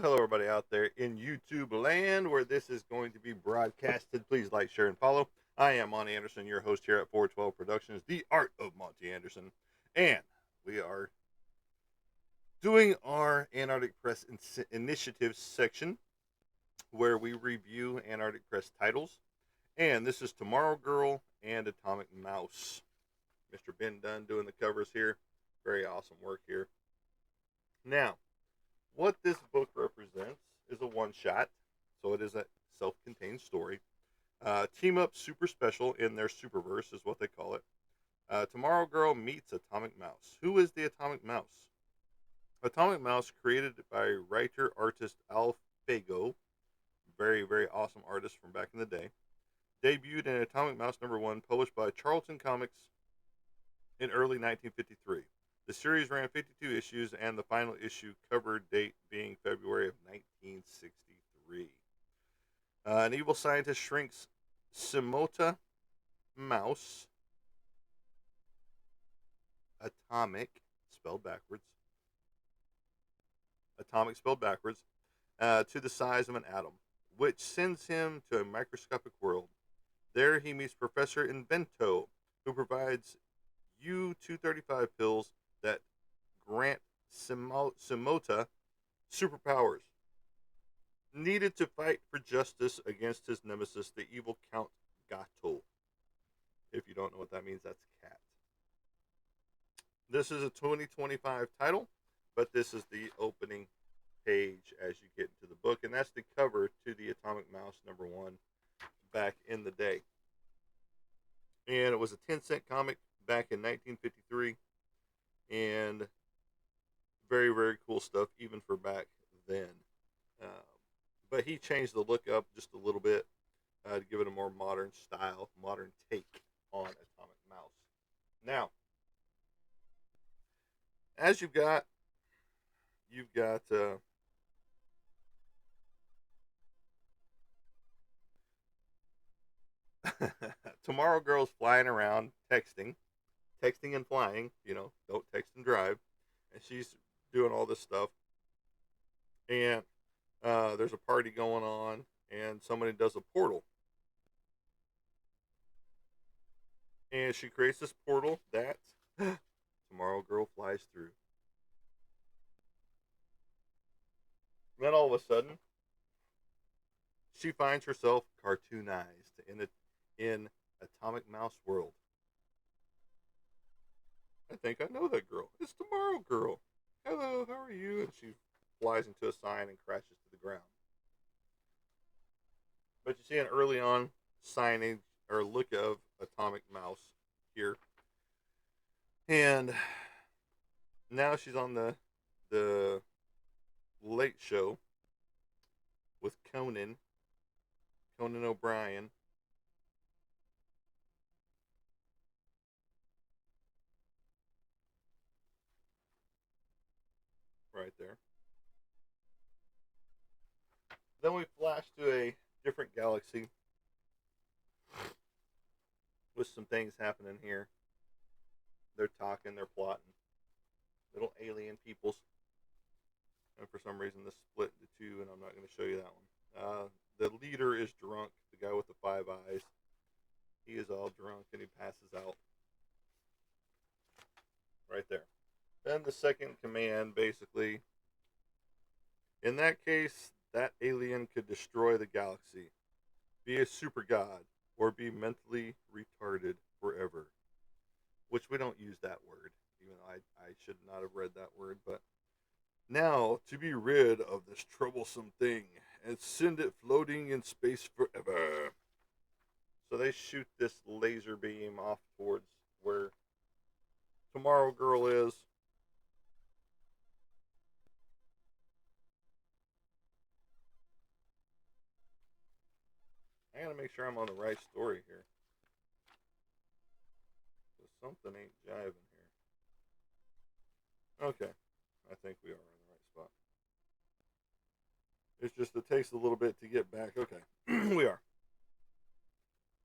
hello, everybody out there in YouTube land where this is going to be broadcasted. Please like, share, and follow. I am Monty Anderson, your host here at 412 Productions, the art of Monty Anderson. And we are doing our Antarctic Press initiative section where we review Antarctic Press titles. And this is Tomorrow Girl and Atomic Mouse. Mr. Ben Dunn doing the covers here. Very awesome work here. Now, what this book represents is a one shot, so it is a self contained story. Team Up Super Special in their Superverse is what they call it. Tomorrow Girl meets Atomic Mouse. Who is the Atomic Mouse? Atomic Mouse, created by writer artist Al Fago, very, very awesome artist from back in the day, debuted in Atomic Mouse #1, published by Charlton Comics in early 1953. The series ran 52 issues, and the final issue cover date being February of 1963. An evil scientist shrinks Simota Mouse, spelled backwards, atomic spelled backwards, to the size of an atom, which sends him to a microscopic world. There he meets Professor Invento, who provides U-235 pills that grant Simota superpowers, needed to fight for justice against his nemesis, the evil Count Gato. If you don't know what that means, that's cat. This is a 2025 title, but this is the opening page as you get into the book, and that's the cover to the Atomic Mouse #1 back in the day. And it was a 10-cent comic back in 1953, and very, very cool stuff even for back then. But he changed the look up just a little bit to give it a more modern style, modern take on Atomic Mouse. Now, as you've got Tomorrow Girl's flying around, texting and flying. Don't text and drive, and she's doing all this stuff. And there's a party going on, and somebody does a portal, and she creates this portal that Tomorrow Girl flies through. And then all of a sudden, she finds herself cartoonized in Atomic Mouse world. I think I know that girl. It's Tomorrow Girl. Hello, how are you? And she flies into a sign and crashes to the ground. But you see an early on signage or look of Atomic Mouse here. And now she's on the Late Show with Conan O'Brien. Right there. Then we flash to a different galaxy with some things happening here. They're talking, they're plotting. Little alien peoples. And for some reason, this split into two, and I'm not going to show you that one. The leader is drunk, the guy with the 5 eyes. He is all drunk, and he passes out. Right there. Then the second command, basically, in that case, that alien could destroy the galaxy, be a super god, or be mentally retarded forever. Which we don't use that word, even though I should not have read that word. But now, to be rid of this troublesome thing and send it floating in space forever. So they shoot this laser beam off towards where Tomorrow Girl is. I gotta make sure I'm on the right story here. Something ain't jiving here. Okay. I think we are in the right spot. It's just it takes a little bit to get back. Okay. We are.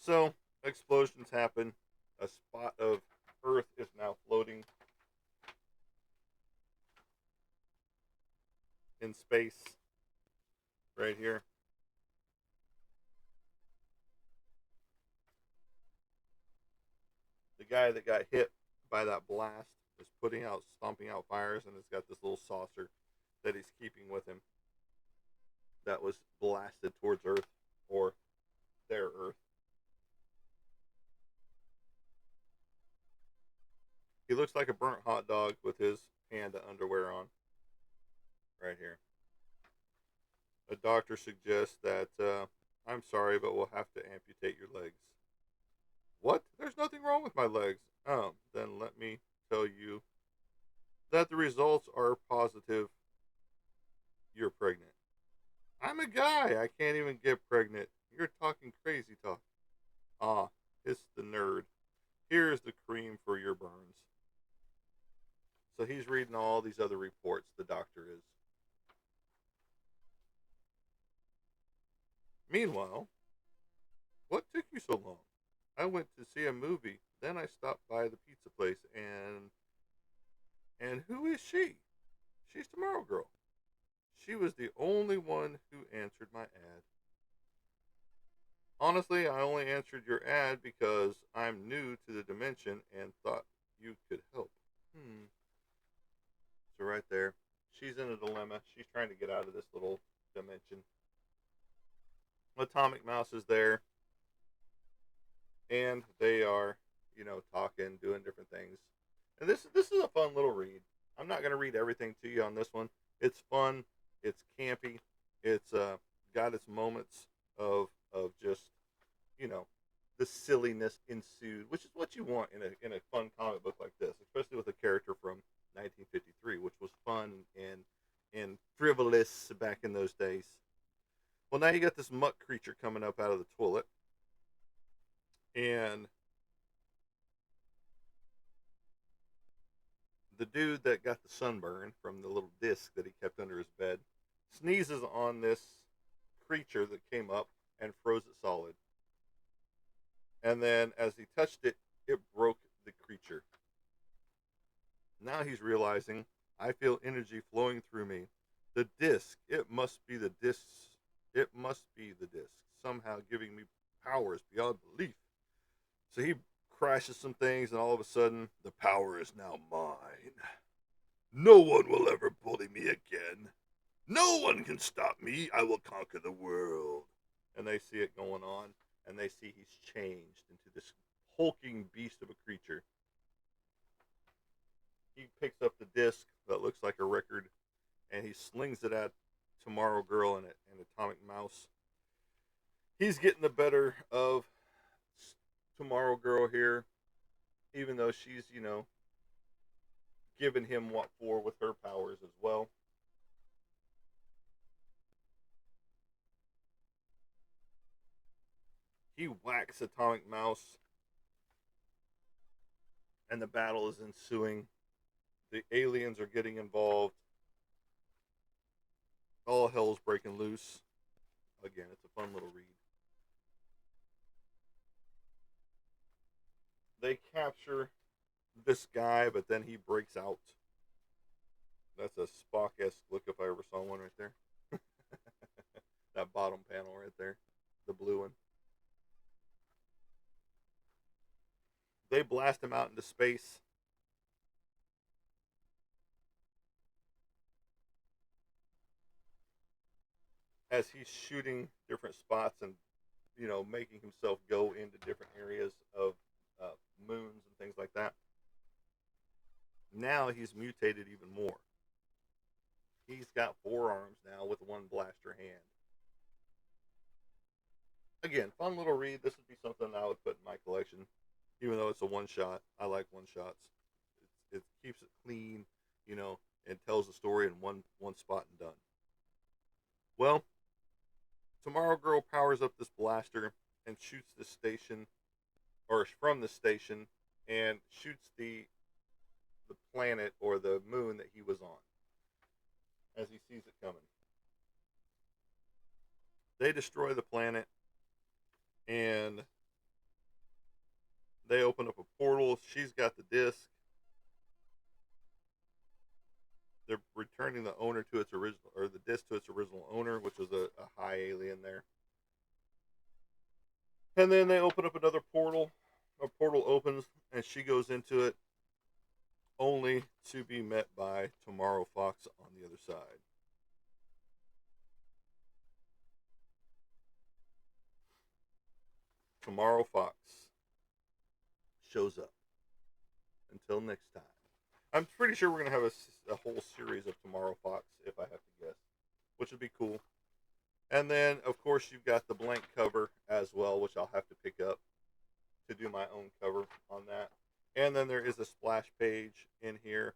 So, explosions happen. A spot of Earth is now floating in space. right here. The guy that got hit by that blast is stomping out fires, and it's got this little saucer that he's keeping with him that was blasted towards Earth, or their Earth. He looks like a burnt hot dog with his panda underwear on, right here. A doctor suggests that, I'm sorry, but we'll have to amputate your legs. What? There's nothing wrong with my legs. Oh, then let me tell you that the results are positive. You're pregnant. I'm a guy. I can't even get pregnant. You're talking crazy talk. Ah, it's the nerd. Here's the cream for your burns. So he's reading all these other reports, the doctor is. Meanwhile, what took you so long? I went to see a movie, then I stopped by the pizza place, and who is she? She's Tomorrow Girl. She was the only one who answered my ad. Honestly, I only answered your ad because I'm new to the dimension and thought you could help. Hmm. So right there, she's in a dilemma. She's trying to get out of this little dimension. Atomic Mouse is there, and they are, talking, doing different things. And this is a fun little read. I'm not gonna read everything to you on this one. It's fun. It's campy. It's got its moments of just, you know the silliness ensued, which is what you want in a fun comic book like this, especially with a character from 1953, which was fun and frivolous back in those days. Well, now you got this muck creature coming up out of the toilet, and the dude that got the sunburn from the little disc that he kept under his bed sneezes on this creature that came up and froze it solid. And then as he touched it, it broke the creature. Now he's realizing, I feel energy flowing through me. The disc, it must be the disc. It must be the disc, somehow giving me powers beyond belief. So he crashes some things, and all of a sudden, the power is now mine. No one will ever bully me again. No one can stop me. I will conquer the world. And they see it going on, and they see he's changed into this hulking beast of a creature. He picks up the disc that looks like a record, and he slings it at Tomorrow Girl and Atomic Mouse. He's getting the better of Tomorrow Girl here, even though she's, giving him what for with her powers as well. He whacks Atomic Mouse, and the battle is ensuing. The aliens are getting involved. All hell's breaking loose. Again, it's a fun little read. They capture this guy, but then he breaks out. That's a Spock-esque look if I ever saw one right there. That bottom panel right there. The blue one. They blast him out into space. As he's shooting different spots and, making himself go into different areas of moons and things like that. Now he's mutated even more. He's got 4 arms now with one blaster hand. Again, fun little read. This would be something I would put in my collection, even though it's a one shot. I like one shots. It keeps it clean, and tells the story in one spot and done. Well, Tomorrow Girl powers up this blaster and shoots the station, or from the station, and shoots the planet or the moon that he was on as he sees it coming. They destroy the planet, and they open up a portal. She's got the disc. they're returning the owner to its original, or the disc to its original owner, which was a high alien there. And then they open up another portal. A portal opens, and she goes into it, only to be met by Tomorrow Fox on the other side. Tomorrow Fox shows up. Until next time. I'm pretty sure we're going to have a whole series of Tomorrow Fox, if I have to guess, which would be cool. And then, of course, you've got the blank cover as well, which I'll have to pick up to do my own cover on that. And then there is a splash page in here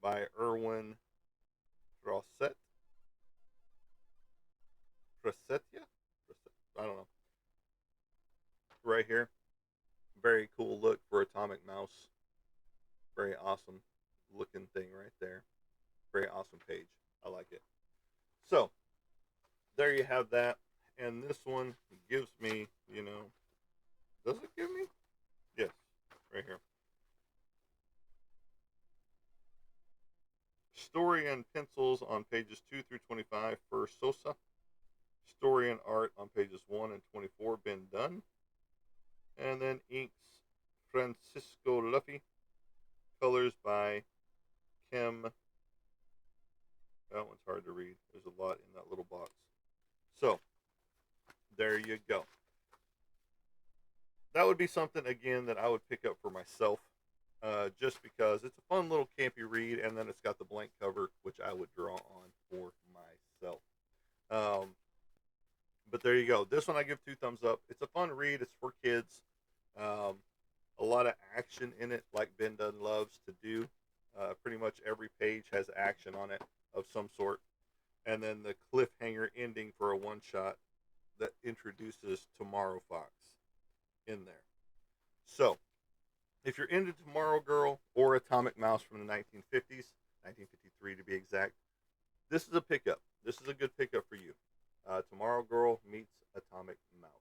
by Erwin Trosset. Trosetia? I don't know. Right here. Very cool look for Atomic Mouse. Very awesome looking thing right there. Very awesome page. I like it. So, there you have that. And this one gives me, does it give me? Yes, right here. Story and pencils on pages 2 through 25 for Sosa. Story and art on pages 1 and 24, Ben Dunn. And then inks, Francisco Luffy. Colors by Kim. That one's hard to read. There's a lot in that little box. So, there you go. That would be something, again, that I would pick up for myself. Just because it's a fun little campy read, and then it's got the blank cover, which I would draw on for myself. But there you go. This one I give 2 thumbs up. It's a fun read. It's for kids. A lot of action in it, like Ben Dunn loves to do. Pretty much every page has action on it of some sort. And then the cliffhanger ending for a one-shot that introduces Tomorrow Fox in there. So, if you're into Tomorrow Girl or Atomic Mouse from the 1950s, 1953 to be exact, this is a pickup. This is a good pickup for you. Tomorrow Girl meets Atomic Mouse.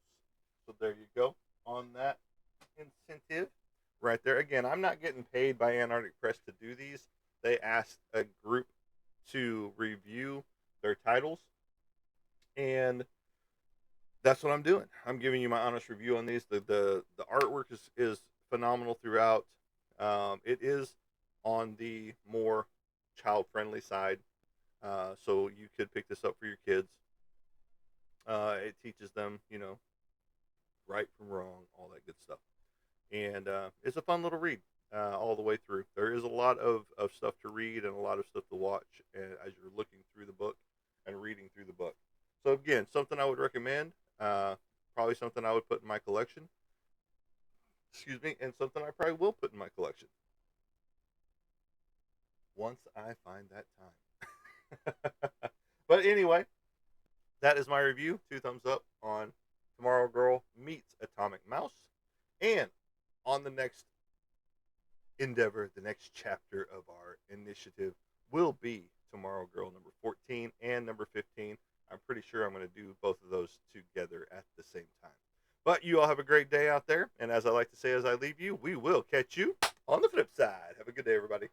So there you go on that incentive right there. Again, I'm not getting paid by Antarctic Press to do these. They asked a group to review their titles, and that's what I'm doing. I'm giving you my honest review on these. The artwork is phenomenal throughout. It is on the more child-friendly side, so you could pick this up for your kids. It teaches them, right from wrong, all that good stuff. And it's a fun little read all the way through. There is a lot of stuff to read and a lot of stuff to watch as you're looking through the book and reading through the book. So again, something I would recommend. Probably something I would put in my collection. Excuse me, and something I probably will put in my collection once I find that time. But anyway, that is my review. 2 thumbs up on Tomorrow Girl meets Atomic Mouse. And on the next endeavor, the next chapter of our initiative will be Tomorrow Girl number 14 and number 15. I'm pretty sure I'm going to do both of those together at the same time. But you all have a great day out there. And as I like to say as I leave you, we will catch you on the flip side. Have a good day, everybody.